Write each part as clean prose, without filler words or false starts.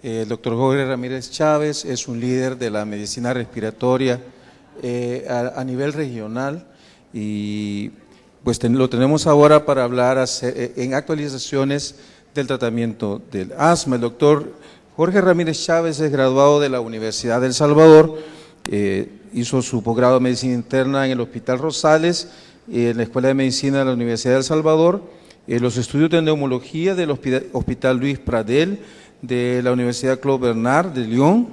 El doctor Jorge Ramírez Chávez es un líder de la medicina respiratoria a nivel regional y pues lo tenemos ahora para hablar en actualizaciones del tratamiento del asma. El doctor Jorge Ramírez Chávez es graduado de la Universidad de El Salvador, hizo su posgrado de medicina interna en el Hospital Rosales, en la Escuela de Medicina de la Universidad de El Salvador, los estudios de neumología del Hospital Luis Pradel, de la Universidad Claude Bernard de Lyon,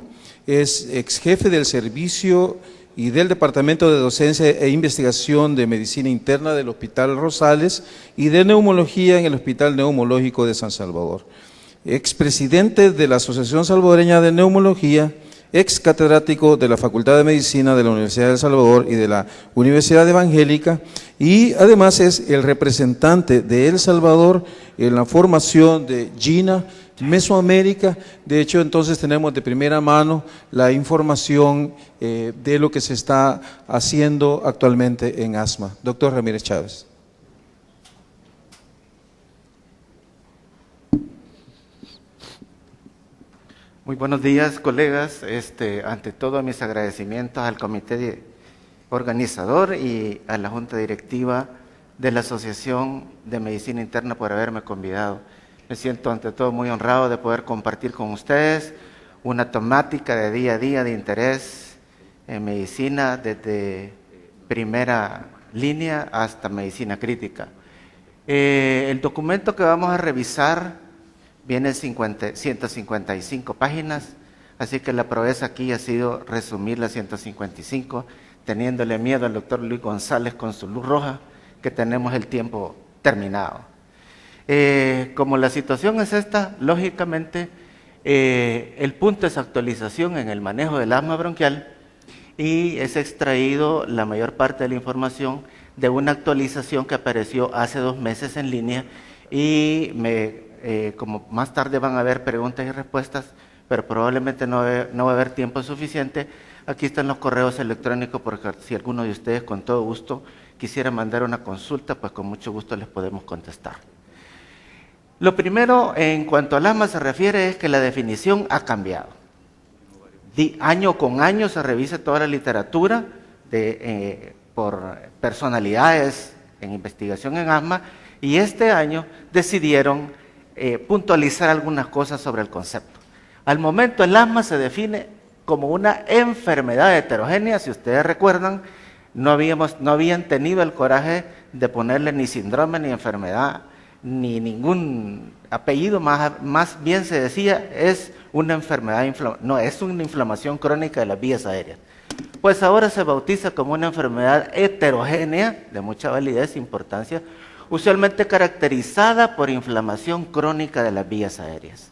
es ex jefe del servicio y del Departamento de Docencia e Investigación de Medicina Interna del Hospital Rosales y de Neumología en el Hospital Neumológico de San Salvador. Expresidente de la Asociación Salvadoreña de Neumología, ex catedrático de la Facultad de Medicina de la Universidad de El Salvador y de la Universidad Evangélica, y además es el representante de El Salvador en la formación de GINA Mesoamérica. De hecho, entonces tenemos de primera mano la información de lo que se está haciendo actualmente en asma. Doctor Ramírez Chávez. Muy buenos días, colegas. Ante todo, mis agradecimientos al comité organizador y a la junta directiva de la Asociación de Medicina Interna por haberme convidado. Me siento ante todo muy honrado de poder compartir con ustedes una temática de día a día de interés en medicina, desde primera línea hasta medicina crítica. El documento que vamos a revisar viene en 155 páginas, así que la proeza aquí ha sido resumir las 155, teniéndole miedo al doctor Luis González con su luz roja, que tenemos el tiempo terminado. Como la situación es esta, lógicamente el punto es actualización en el manejo del asma bronquial y es extraído la mayor parte de la información de una actualización que apareció hace 2 meses en línea y como más tarde van a haber preguntas y respuestas, pero probablemente no va a haber tiempo suficiente. Aquí están los correos electrónicos, porque si alguno de ustedes con todo gusto quisiera mandar una consulta, pues con mucho gusto les podemos contestar. Lo primero en cuanto al asma se refiere es que la definición ha cambiado. Año con año se revisa toda la literatura por personalidades en investigación en asma y este año decidieron puntualizar algunas cosas sobre el concepto. Al momento el asma se define como una enfermedad heterogénea. Si ustedes recuerdan, no habían tenido el coraje de ponerle ni síndrome ni enfermedad ni ningún apellido, más bien se decía es una enfermedad, es una inflamación crónica de las vías aéreas. Pues ahora se bautiza como una enfermedad heterogénea de mucha validez e importancia, usualmente caracterizada por inflamación crónica de las vías aéreas.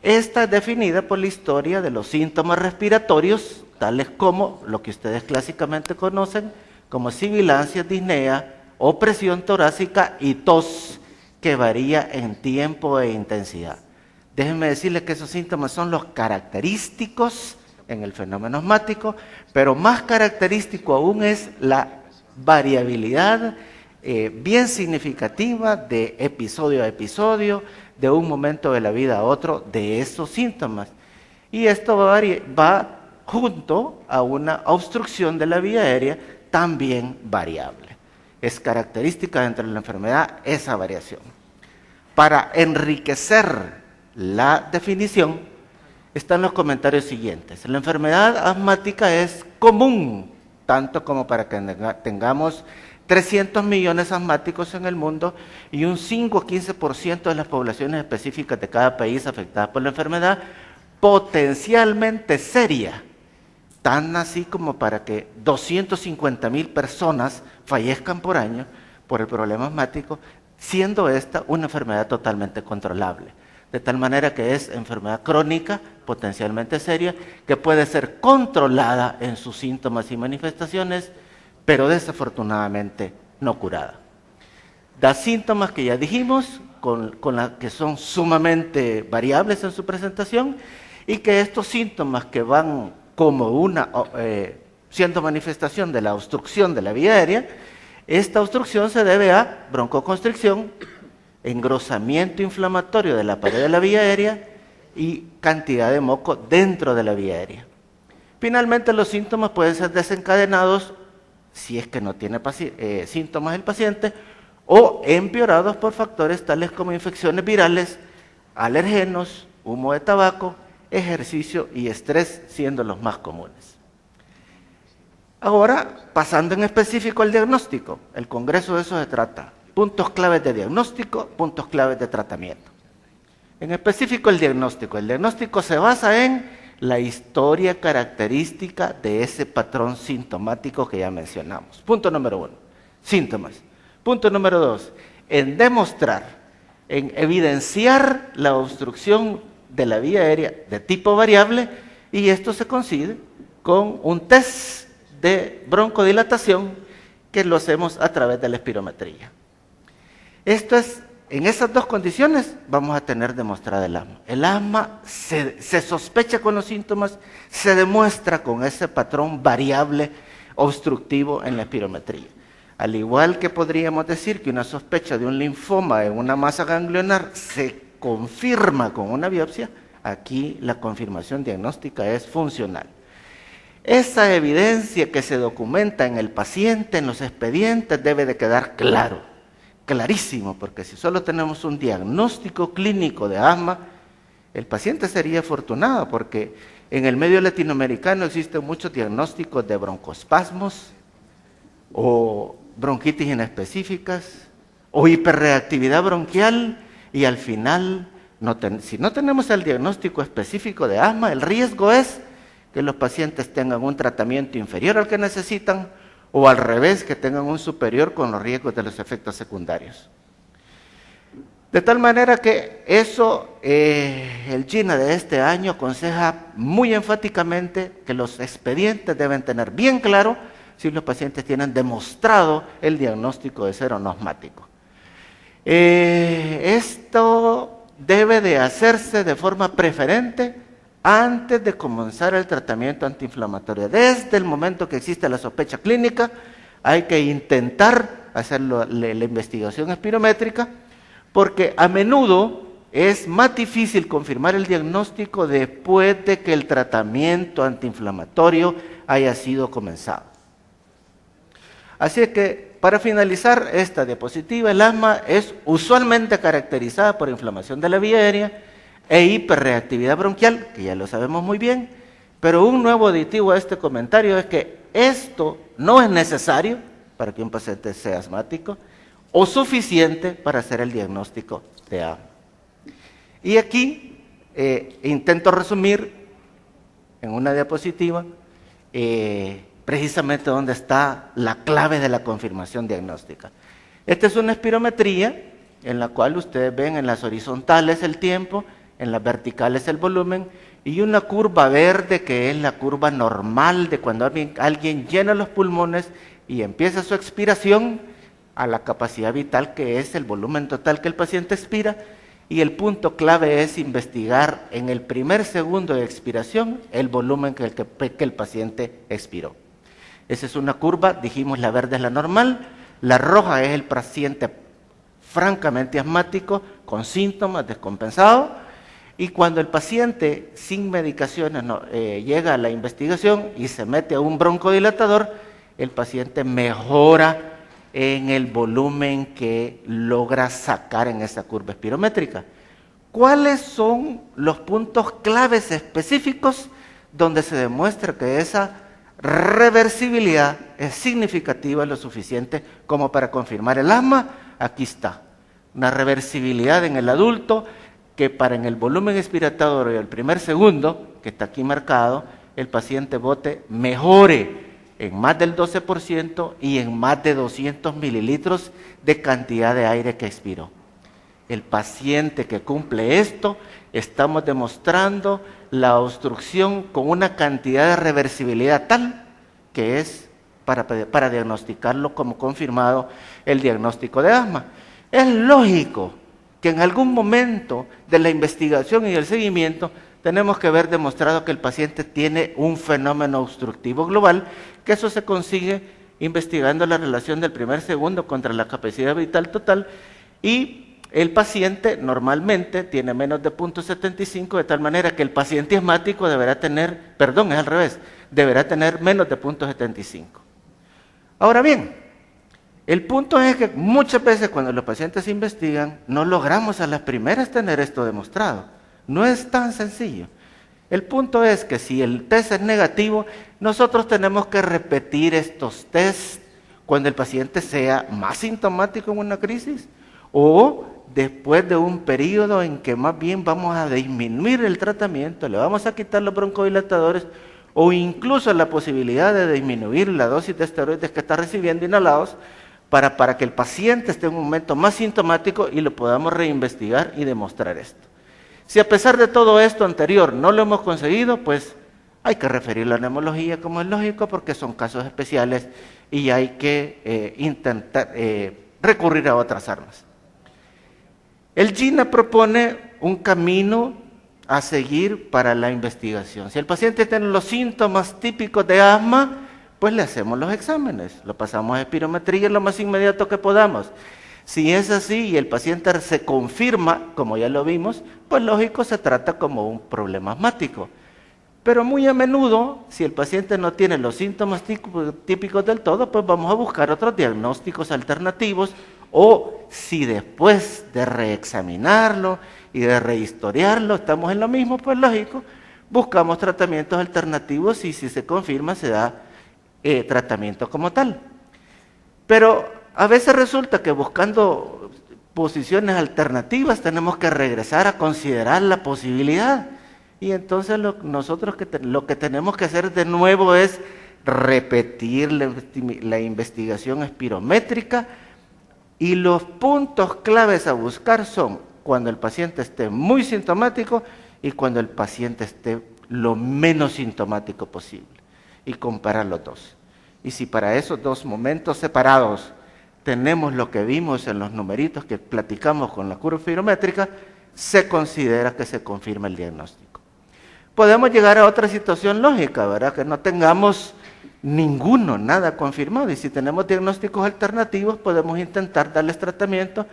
Esta es definida por la historia de los síntomas respiratorios, tales como lo que ustedes clásicamente conocen como sibilancia, disnea, opresión torácica y tos, que varía en tiempo e intensidad. Déjenme decirles que esos síntomas son los característicos en el fenómeno asmático, pero más característico aún es la variabilidad bien significativa de episodio a episodio, de un momento de la vida a otro, de esos síntomas. Y esto va junto a una obstrucción de la vía aérea también variable. Es característica dentro de la enfermedad esa variación. Para enriquecer la definición están los comentarios siguientes. La enfermedad asmática es común, tanto como para que tengamos 300 millones asmáticos en el mundo y un 5 o 15% de las poblaciones específicas de cada país afectadas por la enfermedad, potencialmente seria, tan así como para que 250,000 personas fallezcan por año por el problema asmático, siendo esta una enfermedad totalmente controlable. De tal manera que es enfermedad crónica, potencialmente seria, que puede ser controlada en sus síntomas y manifestaciones, pero desafortunadamente no curada. Da síntomas que ya dijimos, que son sumamente variables en su presentación, y que estos síntomas que van como siendo manifestación de la obstrucción de la vía aérea, esta obstrucción se debe a broncoconstricción, engrosamiento inflamatorio de la pared de la vía aérea y cantidad de moco dentro de la vía aérea. Finalmente, los síntomas pueden ser desencadenados, si es que no tiene síntomas el paciente, o empeorados por factores tales como infecciones virales, alergenos, humo de tabaco, ejercicio y estrés, siendo los más comunes. Ahora, pasando en específico al diagnóstico, el Congreso de eso se trata. Puntos claves de diagnóstico, puntos claves de tratamiento. En específico el diagnóstico. El diagnóstico se basa en la historia característica de ese patrón sintomático que ya mencionamos. Punto número 1, síntomas. Punto número 2, en demostrar, en evidenciar la obstrucción de la vía aérea de tipo variable, y esto se consigue con un test de broncodilatación que lo hacemos a través de la espirometría. Esto es, en esas dos condiciones vamos a tener demostrada el asma. El asma se sospecha con los síntomas, se demuestra con ese patrón variable obstructivo en la espirometría. Al igual que podríamos decir que una sospecha de un linfoma en una masa ganglionar se confirma con una biopsia, aquí la confirmación diagnóstica es funcional. Esa evidencia que se documenta en el paciente, en los expedientes, debe de quedar claro, clarísimo, porque si solo tenemos un diagnóstico clínico de asma, el paciente sería afortunado, porque en el medio latinoamericano existen muchos diagnósticos de broncoespasmos, o bronquitis inespecíficas, o hiperreactividad bronquial, y al final, si no tenemos el diagnóstico específico de asma, el riesgo es que los pacientes tengan un tratamiento inferior al que necesitan, o al revés, que tengan un superior con los riesgos de los efectos secundarios. De tal manera que eso, el GINA de este año aconseja muy enfáticamente que los expedientes deben tener bien claro si los pacientes tienen demostrado el diagnóstico de ser o no asmático. Esto debe de hacerse de forma preferente antes de comenzar el tratamiento antiinflamatorio. Desde el momento que existe la sospecha clínica, hay que intentar hacer la investigación espirométrica, porque a menudo es más difícil confirmar el diagnóstico después de que el tratamiento antiinflamatorio haya sido comenzado. Así es que, para finalizar esta diapositiva, el asma es usualmente caracterizada por inflamación de la vía aérea e hiperreactividad bronquial, que ya lo sabemos muy bien, pero un nuevo aditivo a este comentario es que esto no es necesario para que un paciente sea asmático o suficiente para hacer el diagnóstico de asma. Y aquí intento resumir en una diapositiva precisamente dónde está la clave de la confirmación diagnóstica. Esta es una espirometría en la cual ustedes ven en las horizontales el tiempo, en las verticales el volumen, y una curva verde que es la curva normal de cuando alguien llena los pulmones y empieza su expiración a la capacidad vital, que es el volumen total que el paciente expira, y el punto clave es investigar en el primer segundo de expiración el volumen que el paciente expiró. Esa es una curva, dijimos la verde es la normal, la roja es el paciente francamente asmático con síntomas descompensados, y cuando el paciente sin medicaciones llega a la investigación y se mete a un broncodilatador, el paciente mejora en el volumen que logra sacar en esa curva espirométrica. ¿Cuáles son los puntos claves específicos donde se demuestra que esa reversibilidad es significativa, lo suficiente como para confirmar el asma? Aquí está, una reversibilidad en el adulto que para en el volumen expiratorio del primer segundo, que está aquí marcado, el paciente bote mejore en más del 12% y en más de 200 mililitros de cantidad de aire que expiró. El paciente que cumple esto, estamos demostrando la obstrucción con una cantidad de reversibilidad tal que es para diagnosticarlo como confirmado el diagnóstico de asma. Es lógico que en algún momento de la investigación y del seguimiento tenemos que haber demostrado que el paciente tiene un fenómeno obstructivo global, que eso se consigue investigando la relación del primer segundo contra la capacidad vital total, y el paciente normalmente tiene menos de 0.75, de tal manera que el paciente asmático deberá tener, perdón, es al revés, deberá tener menos de 0.75. Ahora bien, el punto es que muchas veces cuando los pacientes se investigan, no logramos a las primeras tener esto demostrado. No es tan sencillo. El punto es que si el test es negativo, nosotros tenemos que repetir estos tests cuando el paciente sea más sintomático en una crisis o después de un periodo en que más bien vamos a disminuir el tratamiento, le vamos a quitar los broncodilatadores o incluso la posibilidad de disminuir la dosis de esteroides que está recibiendo inhalados para que el paciente esté en un momento más sintomático y lo podamos reinvestigar y demostrar esto. Si a pesar de todo esto anterior no lo hemos conseguido, pues hay que referirlo a neumología como es lógico porque son casos especiales y hay que intentar recurrir a otras armas. El GINA propone un camino a seguir para la investigación. Si el paciente tiene los síntomas típicos de asma, pues le hacemos los exámenes, lo pasamos a espirometría lo más inmediato que podamos. Si es así y el paciente se confirma, como ya lo vimos, pues lógico se trata como un problema asmático. Pero muy a menudo, si el paciente no tiene los síntomas típicos del todo, pues vamos a buscar otros diagnósticos alternativos o si después de reexaminarlo y de rehistoriarlo estamos en lo mismo, pues lógico, buscamos tratamientos alternativos y si se confirma se da tratamiento como tal. Pero a veces resulta que buscando posiciones alternativas tenemos que regresar a considerar la posibilidad. Y entonces nosotros lo que tenemos que hacer de nuevo es repetir la investigación espirométrica y los puntos claves a buscar son cuando el paciente esté muy sintomático y cuando el paciente esté lo menos sintomático posible y comparar los dos. Y si para esos dos momentos separados tenemos lo que vimos en los numeritos que platicamos con la curva espirométrica, se considera que se confirma el diagnóstico. Podemos llegar a otra situación lógica, ¿verdad? Que no tengamos nada confirmado. Y si tenemos diagnósticos alternativos, podemos intentar darles tratamiento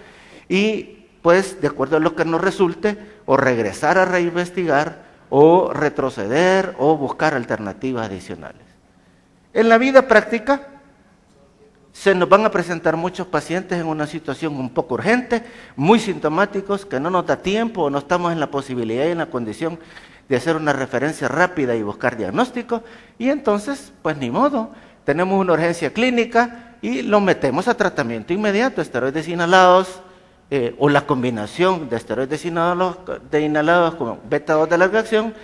y, pues, de acuerdo a lo que nos resulte, o regresar a reinvestigar, o retroceder, o buscar alternativas adicionales. En la vida práctica, se nos van a presentar muchos pacientes en una situación un poco urgente, muy sintomáticos, que no nos da tiempo o no estamos en la posibilidad y en la condición de hacer una referencia rápida y buscar diagnóstico, y entonces, pues ni modo, tenemos una urgencia clínica y lo metemos a tratamiento inmediato, esteroides inhalados o la combinación de esteroides inhalados con beta-2 de larga acción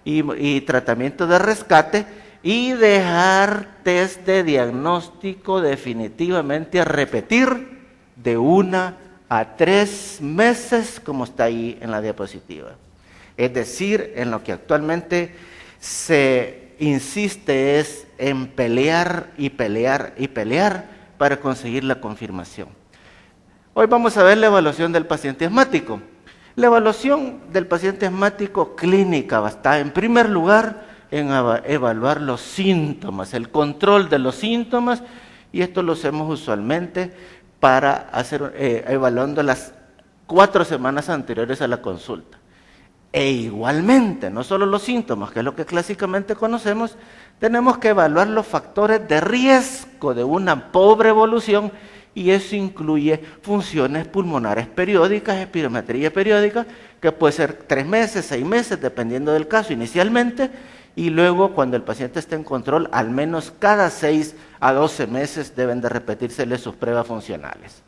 y tratamiento de rescate y dejar test de diagnóstico definitivamente a repetir de 1 a 3 meses, como está ahí en la diapositiva. Es decir, en lo que actualmente se insiste es en pelear y pelear y pelear para conseguir la confirmación. Hoy vamos a ver la evaluación del paciente asmático. La evaluación del paciente asmático clínica está en primer lugar en evaluar los síntomas, el control de los síntomas, y esto lo hacemos usualmente para hacer evaluando las 4 semanas anteriores a la consulta. E igualmente, no solo los síntomas, que es lo que clásicamente conocemos, tenemos que evaluar los factores de riesgo de una pobre evolución, y eso incluye funciones pulmonares periódicas, espirometría periódica, que puede ser 3 meses, 6 meses, dependiendo del caso inicialmente, y luego cuando el paciente esté en control, al menos cada 6 a 12 meses deben de repetírsele sus pruebas funcionales.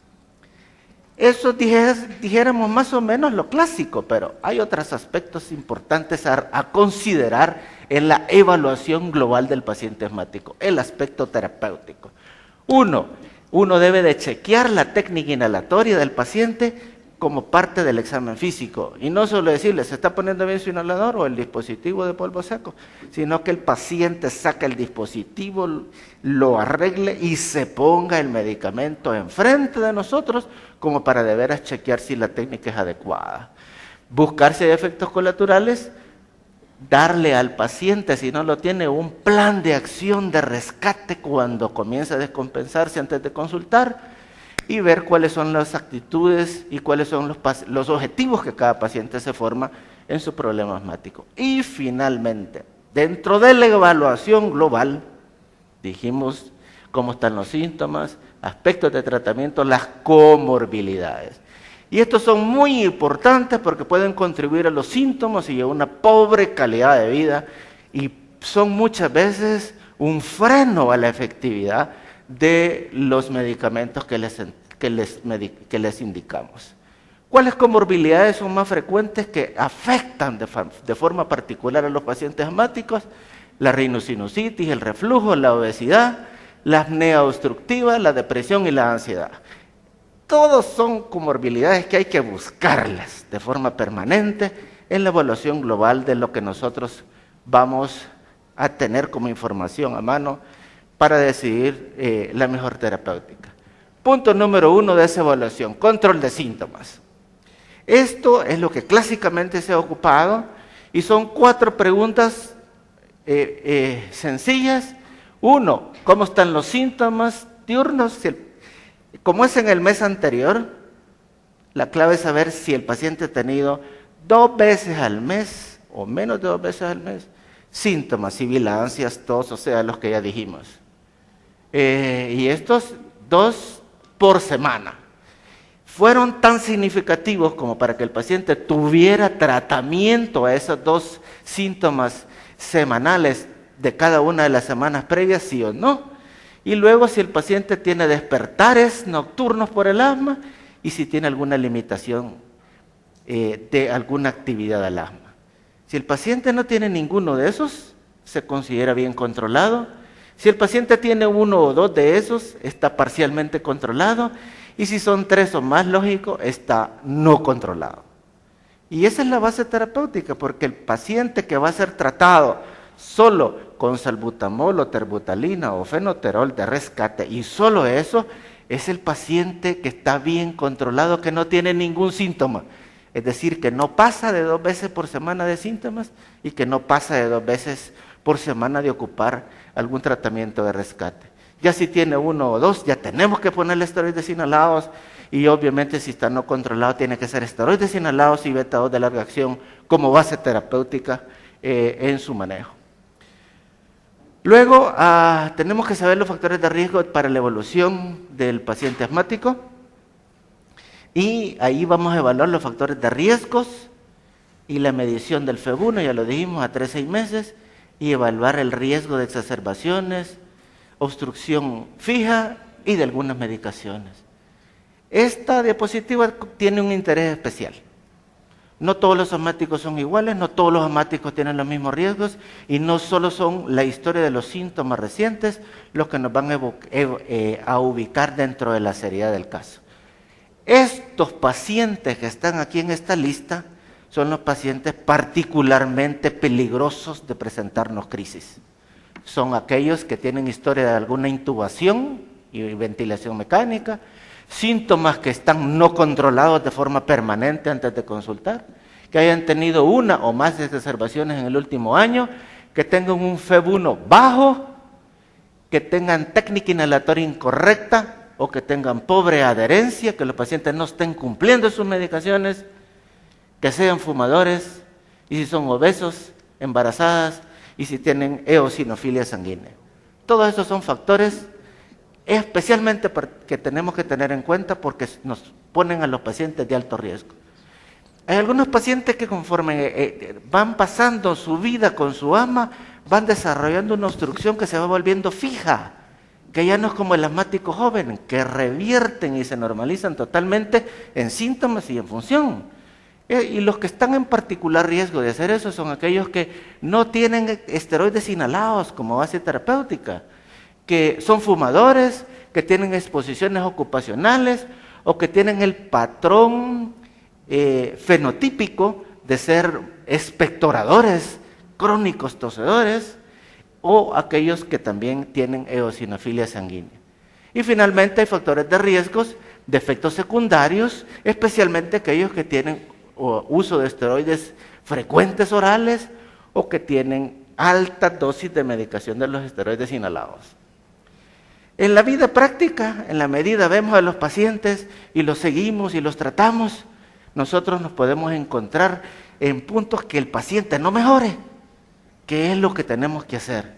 Eso dijéramos más o menos lo clásico, pero hay otros aspectos importantes a considerar en la evaluación global del paciente asmático, el aspecto terapéutico. Uno debe de chequear la técnica inhalatoria del paciente como parte del examen físico, y no solo decirle, ¿se está poniendo bien su inhalador o el dispositivo de polvo seco?, sino que el paciente saque el dispositivo, lo arregle y se ponga el medicamento enfrente de nosotros como para de veras chequear si la técnica es adecuada. Buscar si hay efectos colaterales, darle al paciente, si no lo tiene, un plan de acción de rescate cuando comienza a descompensarse antes de consultar, y ver cuáles son las actitudes y cuáles son los objetivos que cada paciente se forma en su problema asmático. Y finalmente, dentro de la evaluación global, dijimos cómo están los síntomas, aspectos de tratamiento, las comorbilidades. Y estos son muy importantes porque pueden contribuir a los síntomas y a una pobre calidad de vida, y son muchas veces un freno a la efectividad de los medicamentos que les indicamos. ¿Cuáles comorbilidades son más frecuentes que afectan de forma particular a los pacientes asmáticos? La rhinosinusitis, el reflujo, la obesidad, la apnea obstructiva, la depresión y la ansiedad. Todos son comorbilidades que hay que buscarlas de forma permanente en la evaluación global de lo que nosotros vamos a tener como información a mano para decidir la mejor terapéutica. Punto número 1 de esa evaluación, control de síntomas. Esto es lo que clásicamente se ha ocupado y son 4 preguntas sencillas. 1, ¿cómo están los síntomas diurnos? Como es en el mes anterior, la clave es saber si el paciente ha tenido 2 veces al mes o menos de 2 veces al mes síntomas, sibilancias, tos, o sea, los que ya dijimos. Y estos 2 por semana fueron tan significativos como para que el paciente tuviera tratamiento a esos 2 síntomas semanales de cada una de las semanas previas, sí o no. Y luego si el paciente tiene despertares nocturnos por el asma y si tiene alguna limitación de alguna actividad del asma. Si el paciente no tiene ninguno de esos, se considera bien controlado. Si el paciente tiene 1 o 2 de esos, está parcialmente controlado. Y si son 3 o más, lógico, está no controlado. Y esa es la base terapéutica, porque el paciente que va a ser tratado solo con salbutamol o terbutalina o fenoterol de rescate, y solo eso, es el paciente que está bien controlado, que no tiene ningún síntoma. Es decir, que no pasa de 2 veces por semana de síntomas y que no pasa de 2 veces por semana de ocupar algún tratamiento de rescate. Ya si tiene 1 o 2, ya tenemos que ponerle esteroides inhalados, y obviamente si está no controlado tiene que ser esteroides inhalados y beta-2 de larga acción como base terapéutica en su manejo. Luego tenemos que saber los factores de riesgo para la evolución del paciente asmático, y ahí vamos a evaluar los factores de riesgos y la medición del FEV1, ya lo dijimos, a 3 a 6 meses, y evaluar el riesgo de exacerbaciones, obstrucción fija y de algunas medicaciones. Esta diapositiva tiene un interés especial. No todos los asmáticos son iguales, no todos los asmáticos tienen los mismos riesgos, y no solo son la historia de los síntomas recientes los que nos van a ubicar dentro de la seriedad del caso. Estos pacientes que están aquí en esta lista son los pacientes particularmente peligrosos de presentarnos crisis. Son aquellos que tienen historia de alguna intubación y ventilación mecánica, síntomas que están no controlados de forma permanente antes de consultar, que hayan tenido 1 o más exacerbaciones en el último año, que tengan un FEV1 bajo, que tengan técnica inhalatoria incorrecta o que tengan pobre adherencia, que los pacientes no estén cumpliendo sus medicaciones, que sean fumadores, y si son obesos, embarazadas, y si tienen eosinofilia sanguínea. Todos esos son factores especialmente que tenemos que tener en cuenta porque nos ponen a los pacientes de alto riesgo. Hay algunos pacientes que conforme van pasando su vida con su asma, van desarrollando una obstrucción que se va volviendo fija, que ya no es como el asmático joven, que revierten y se normalizan totalmente en síntomas y en función. Y los que están en particular riesgo de hacer eso son aquellos que no tienen esteroides inhalados como base terapéutica, que son fumadores, que tienen exposiciones ocupacionales o que tienen el patrón fenotípico de ser expectoradores crónicos tosedores, o aquellos que también tienen eosinofilia sanguínea. Y finalmente hay factores de riesgos de efectos secundarios, especialmente aquellos que tienen uso de esteroides frecuentes orales o que tienen alta dosis de medicación de los esteroides inhalados. En la vida práctica, en la medida vemos a los pacientes y los seguimos y los tratamos, nosotros nos podemos encontrar en puntos que el paciente no mejore. ¿Qué es lo que tenemos que hacer?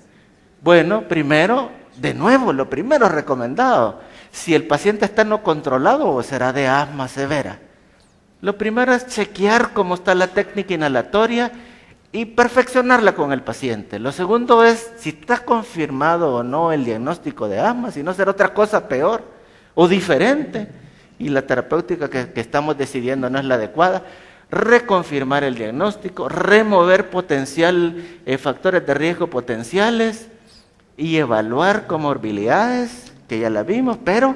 Bueno, primero, de nuevo, lo primero recomendado, si el paciente está no controlado o será de asma severa. Lo primero es chequear cómo está la técnica inhalatoria y perfeccionarla con el paciente. Lo segundo es si está confirmado o no el diagnóstico de asma, si no será otra cosa peor o diferente y la terapéutica que estamos decidiendo no es la adecuada. Reconfirmar el diagnóstico, remover factores de riesgo potenciales y evaluar comorbilidades, que ya la vimos, pero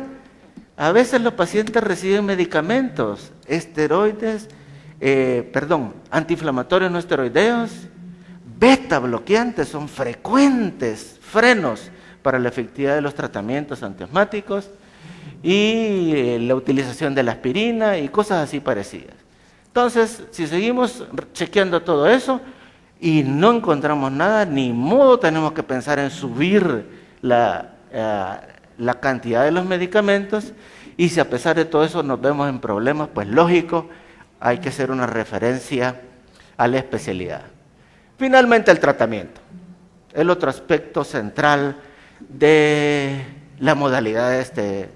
a veces los pacientes reciben medicamentos, antiinflamatorios no esteroideos, beta bloqueantes, son frecuentes frenos para la efectividad de los tratamientos antiasmáticos y la utilización de la aspirina y cosas así parecidas. Entonces, si seguimos chequeando todo eso y no encontramos nada, ni modo tenemos que pensar en subir la cantidad de los medicamentos, y si a pesar de todo eso nos vemos en problemas, pues lógico, hay que hacer una referencia a la especialidad. Finalmente, el tratamiento, el otro aspecto central de la modalidad de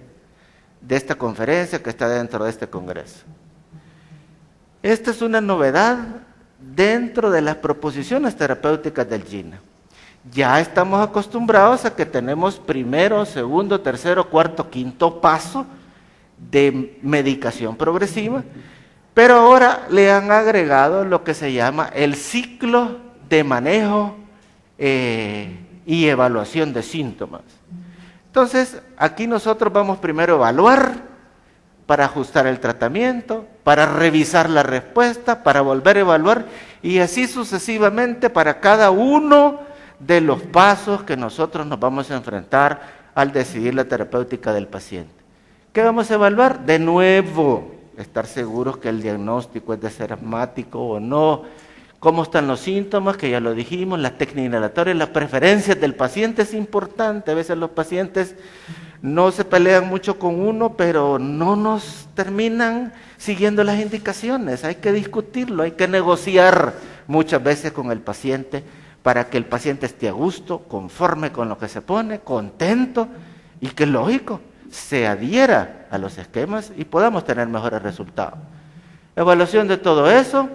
esta conferencia que está dentro de este congreso. Esta es una novedad dentro de las proposiciones terapéuticas del GINA. Ya estamos acostumbrados a que tenemos primero, segundo, tercero, cuarto, quinto paso de medicación progresiva, pero ahora le han agregado lo que se llama el ciclo de manejo y evaluación de síntomas. Entonces, aquí nosotros vamos primero a evaluar para ajustar el tratamiento, para revisar la respuesta, para volver a evaluar y así sucesivamente para cada uno de los pasos que nosotros nos vamos a enfrentar al decidir la terapéutica del paciente. ¿Qué vamos a evaluar? De nuevo, estar seguros que el diagnóstico es de ser asmático o no, cómo están los síntomas, que ya lo dijimos, la técnica inhalatoria, las preferencias del paciente es importante. A veces los pacientes no se pelean mucho con uno, pero no nos terminan siguiendo las indicaciones. Hay que discutirlo, hay que negociar muchas veces con el paciente para que el paciente esté a gusto, conforme con lo que se pone, contento y que lógico, se adhiera a los esquemas y podamos tener mejores resultados. Evaluación de todo eso.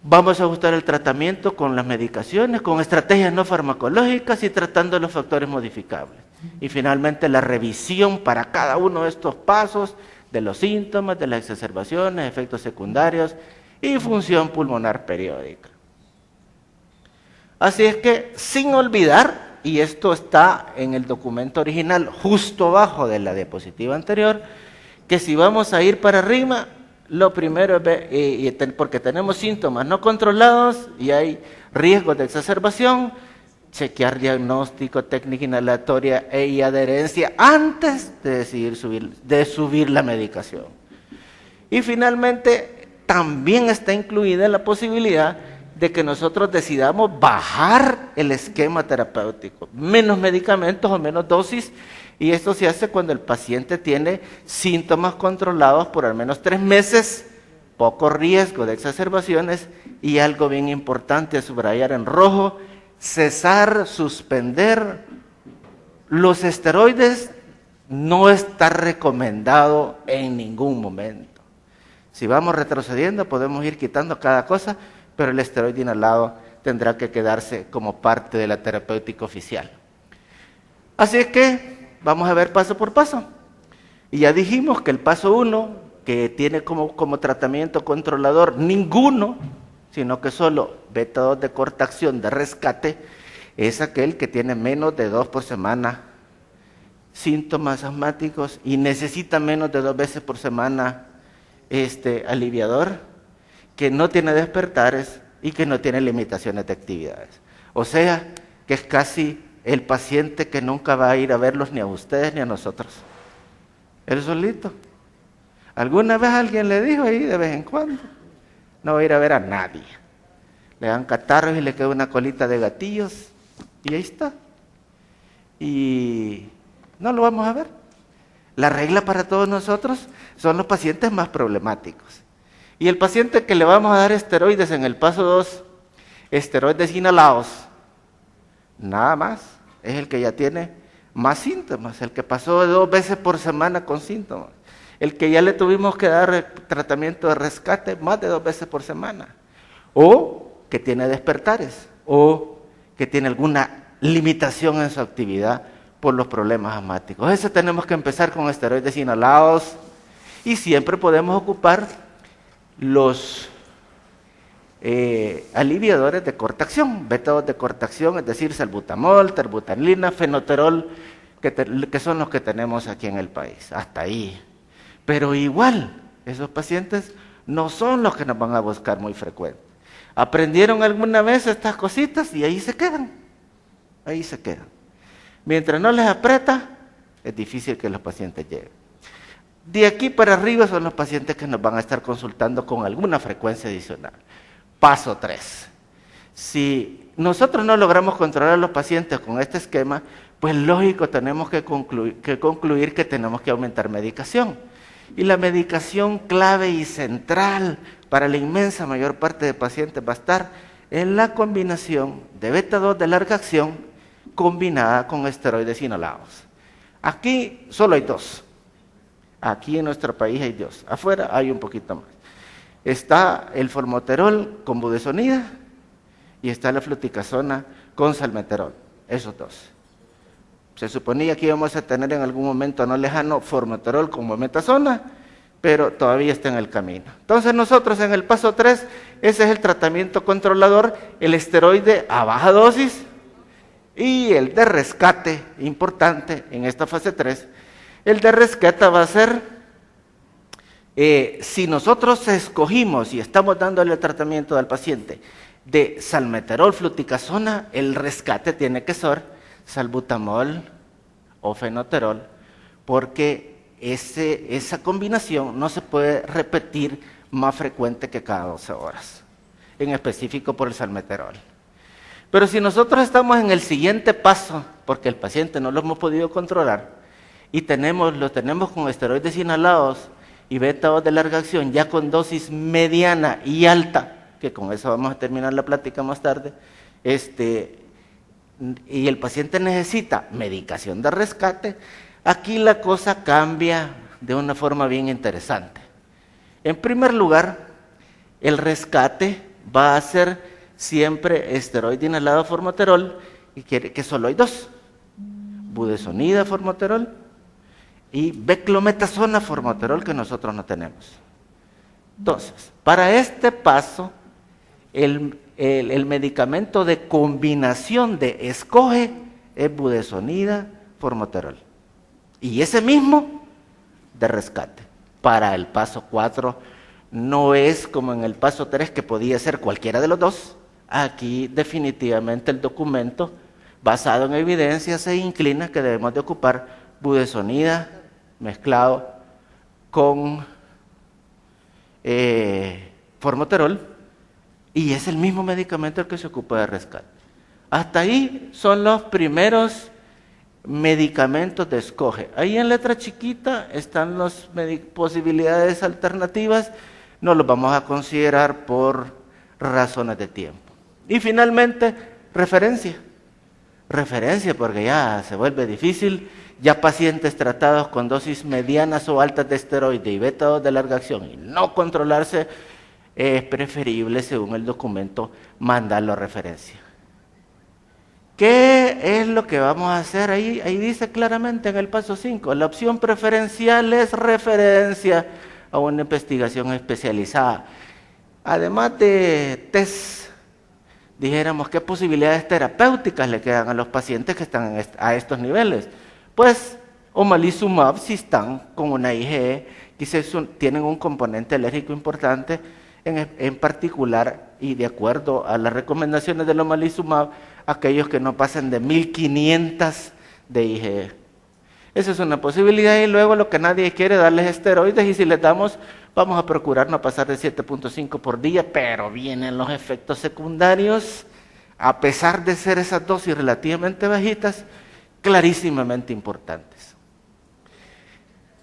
Vamos a ajustar el tratamiento con las medicaciones, con estrategias no farmacológicas y tratando los factores modificables. Y finalmente la revisión para cada uno de estos pasos de los síntomas, de las exacerbaciones, efectos secundarios y función pulmonar periódica. Así es que, sin olvidar, y esto está en el documento original justo abajo de la diapositiva anterior, que si vamos a ir para arriba, lo primero es porque tenemos síntomas no controlados y hay riesgos de exacerbación, chequear diagnóstico, técnica inhalatoria y adherencia antes de decidir subir la medicación. Y finalmente, también está incluida la posibilidad de que nosotros decidamos bajar el esquema terapéutico, menos medicamentos o menos dosis, y esto se hace cuando el paciente tiene síntomas controlados por al menos 3 meses, poco riesgo de exacerbaciones y algo bien importante a subrayar en rojo, cesar, suspender los esteroides no está recomendado en ningún momento. Si vamos retrocediendo podemos ir quitando cada cosa, pero el esteroide inhalado tendrá que quedarse como parte de la terapéutica oficial. Así es que vamos a ver paso por paso. Y ya dijimos que el paso 1, que tiene como tratamiento controlador ninguno, sino que solo beta-2 de corta acción de rescate, es aquel que tiene menos de 2 por semana síntomas asmáticos y necesita menos de 2 veces por semana aliviador, que no tiene despertares y que no tiene limitaciones de actividades. O sea, que es casi el paciente que nunca va a ir a verlos ni a ustedes ni a nosotros. Él solito. ¿Alguna vez alguien le dijo ahí de vez en cuando? No va a ir a ver a nadie. Le dan catarros y le queda una colita de gatillos y ahí está. Y No lo vamos a ver. La regla para todos nosotros son los pacientes más problemáticos. Y el paciente que le vamos a dar esteroides en el paso 2, esteroides inhalados, nada más, es el que ya tiene más síntomas, el que pasó 2 veces por semana con síntomas, el que ya le tuvimos que dar tratamiento de rescate más de 2 veces por semana, o que tiene despertares, o que tiene alguna limitación en su actividad por los problemas asmáticos. Ese tenemos que empezar con esteroides inhalados y siempre podemos ocupar los aliviadores de corta acción, métodos de corta acción, es decir, salbutamol, terbutalina, fenoterol, que son los que tenemos aquí en el país, hasta ahí. Pero igual, esos pacientes no son los que nos van a buscar muy frecuente. Aprendieron alguna vez estas cositas y ahí se quedan, ahí se quedan. Mientras no les aprieta, es difícil que los pacientes lleguen. De aquí para arriba son los pacientes que nos van a estar consultando con alguna frecuencia adicional. Paso 3. Si nosotros no logramos controlar a los pacientes con este esquema, pues lógico tenemos que concluir que tenemos que aumentar medicación. Y la medicación clave y central para la inmensa mayor parte de pacientes va a estar en la combinación de beta-2 de larga acción combinada con esteroides inhalados. Aquí solo hay 2. Aquí en nuestro país hay 2. Afuera hay un poquito más. Está el formoterol con budesonida y está la fluticasona con salmeterol. Esos 2. Se suponía que íbamos a tener en algún momento no lejano formoterol con mometasona, pero todavía está en el camino. Entonces nosotros en el paso 3, ese es el tratamiento controlador, el esteroide a baja dosis y el de rescate, importante en esta fase 3, el de rescate va a ser, si nosotros escogimos y estamos dándole el tratamiento al paciente de salmeterol, fluticasona, el rescate tiene que ser salbutamol o fenoterol, porque esa combinación no se puede repetir más frecuente que cada 12 horas, en específico por el salmeterol. Pero si nosotros estamos en el siguiente paso, porque el paciente no lo hemos podido controlar, y lo tenemos con esteroides inhalados y beta-2 de larga acción, ya con dosis mediana y alta, que con eso vamos a terminar la plática más tarde, y el paciente necesita medicación de rescate, aquí la cosa cambia de una forma bien interesante. En primer lugar, el rescate va a ser siempre esteroide inhalado formoterol, y que solo hay 2, budesonida formoterol y beclometasona formoterol, que nosotros no tenemos. Entonces, para este paso, el medicamento de combinación de escoge es budesonida formoterol, y ese mismo de rescate. Para el paso 4 no es como en el paso 3, que podía ser cualquiera de los 2. Aquí definitivamente el documento basado en evidencia se inclina que debemos de ocupar budesonida mezclado con formoterol, y es el mismo medicamento el que se ocupa de rescate. Hasta ahí son los primeros medicamentos de escoge. Ahí en letra chiquita están las posibilidades alternativas, no los vamos a considerar por razones de tiempo. Y finalmente, referencia, porque ya se vuelve difícil, ya pacientes tratados con dosis medianas o altas de esteroide y beta-2 de larga acción y no controlarse, es preferible, según el documento, mandarlo a referencia. ¿Qué es lo que vamos a hacer ahí? Ahí dice claramente en el paso 5, la opción preferencial es referencia a una investigación especializada. Además de test, dijéramos, ¿qué posibilidades terapéuticas le quedan a los pacientes que están a estos niveles? Pues omalizumab, si están con una IgE, quizás tienen un componente alérgico importante, en particular, y de acuerdo a las recomendaciones del omalizumab, aquellos que no pasen de 1500 de IgE. Esa es una posibilidad, y luego lo que nadie quiere darles esteroides, y si les damos, vamos a procurar no pasar de 7.5 por día, pero vienen los efectos secundarios, a pesar de ser esas dosis relativamente bajitas, clarísimamente importantes.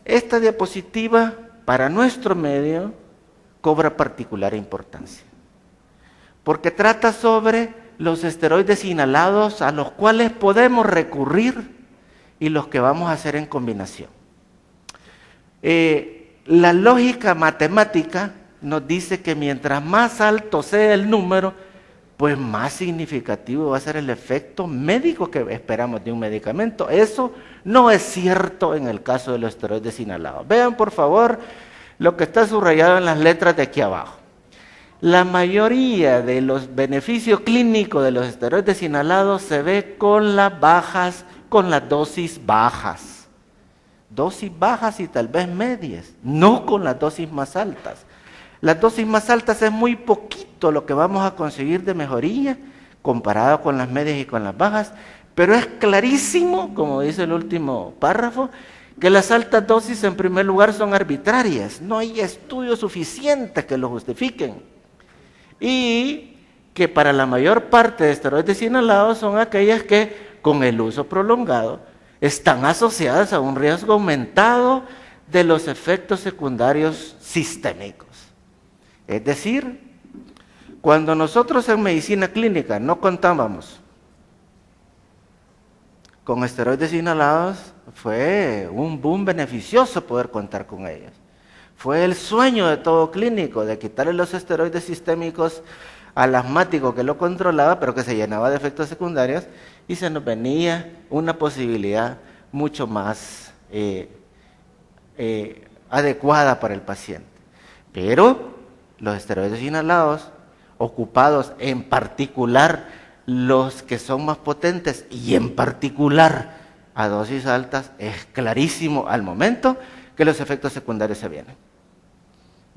Esta diapositiva, para nuestro medio, cobra particular importancia, porque trata sobre los esteroides inhalados a los cuales podemos recurrir y los que vamos a hacer en combinación. La lógica matemática nos dice que mientras más alto sea el número, pues más significativo va a ser el efecto médico que esperamos de un medicamento. Eso no es cierto en el caso de los esteroides inhalados. Vean por favor lo que está subrayado en las letras de aquí abajo. La mayoría de los beneficios clínicos de los esteroides inhalados se ve con las dosis bajas. Dosis bajas y tal vez medias, no con las dosis más altas. Las dosis más altas es muy poquito lo que vamos a conseguir de mejoría comparado con las medias y con las bajas, pero es clarísimo, como dice el último párrafo, que las altas dosis en primer lugar son arbitrarias, no hay estudios suficientes que lo justifiquen, y que para la mayor parte de esteroides inhalados son aquellas que con el uso prolongado están asociadas a un riesgo aumentado de los efectos secundarios sistémicos. Es decir, cuando nosotros en medicina clínica no contábamos con esteroides inhalados, fue un boom beneficioso poder contar con ellos. Fue el sueño de todo clínico, de quitarle los esteroides sistémicos al asmático que lo controlaba, pero que se llenaba de efectos secundarios, y se nos venía una posibilidad mucho más adecuada para el paciente. Pero los esteroides inhalados, ocupados en particular los que son más potentes y en particular a dosis altas, es clarísimo al momento que los efectos secundarios se vienen.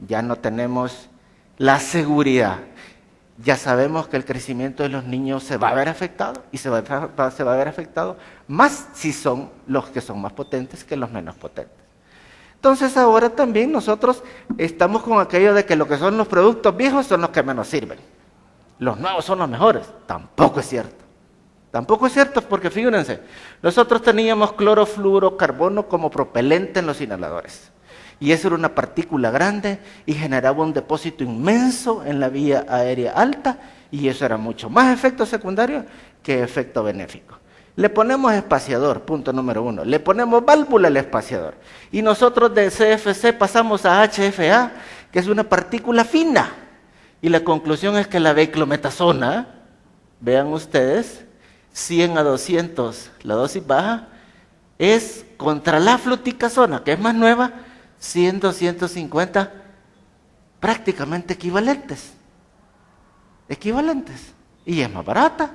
Ya no tenemos la seguridad. Ya sabemos que el crecimiento de los niños se va a ver afectado y se va a ver afectado más si son los que son más potentes que los menos potentes. Entonces ahora también nosotros estamos con aquello de que lo que son los productos viejos son los que menos sirven. Los nuevos son los mejores. Tampoco es cierto. Tampoco es cierto porque fíjense, nosotros teníamos clorofluorocarbono como propelente en los inhaladores. Y eso era una partícula grande y generaba un depósito inmenso en la vía aérea alta y eso era mucho más efecto secundario que efecto benéfico. Le ponemos espaciador, punto número 1. Le ponemos válvula al espaciador. Y nosotros de CFC pasamos a HFA, que es una partícula fina. Y la conclusión es que la beclometasona, vean ustedes, 100 a 200, la dosis baja, es contra la fluticasona, que es más nueva, 100, 250, prácticamente equivalentes. Y es más barata.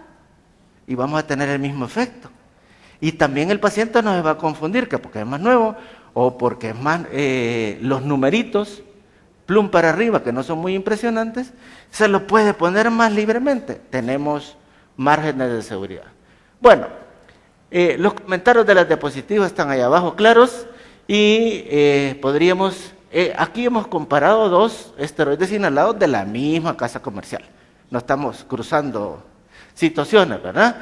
Y vamos a tener el mismo efecto. Y también el paciente no se va a confundir, que porque es más nuevo o porque es más, los numeritos, plum para arriba, que no son muy impresionantes, se lo puede poner más libremente. Tenemos márgenes de seguridad. Bueno, los comentarios de las diapositivas están ahí abajo claros y podríamos, aquí hemos comparado dos esteroides inhalados de la misma casa comercial. No estamos cruzando situaciones, ¿verdad?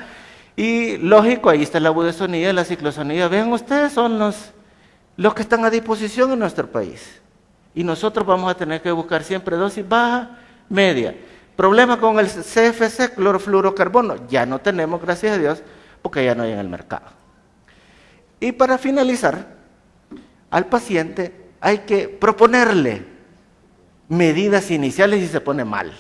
Y lógico, ahí está la budesonida y la ciclosonida. Vean ustedes, son los que están a disposición en nuestro país. Y nosotros vamos a tener que buscar siempre dosis baja, media. Problema con el CFC, clorofluorocarbono. Ya no tenemos, gracias a Dios, porque ya no hay en el mercado. Y para finalizar, al paciente hay que proponerle medidas iniciales si se pone mal.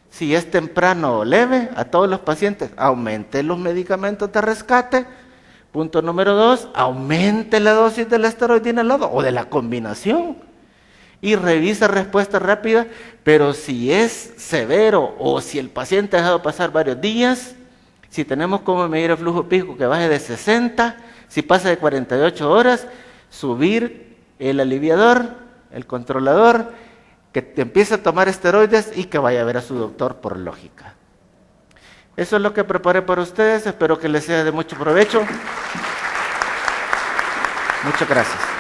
Si es temprano o leve, a todos los pacientes, aumente los medicamentos de rescate. Punto número 2, aumente la dosis del esteroide inhalado o de la combinación. Y revisa respuesta rápida, pero si es severo o si el paciente ha dejado pasar varios días, si tenemos como medir el flujo píquico que baje de 60, si pasa de 48 horas, subir el aliviador, el controlador, que empiece a tomar esteroides y que vaya a ver a su doctor por lógica. Eso es lo que preparé para ustedes, espero que les sea de mucho provecho. Muchas gracias.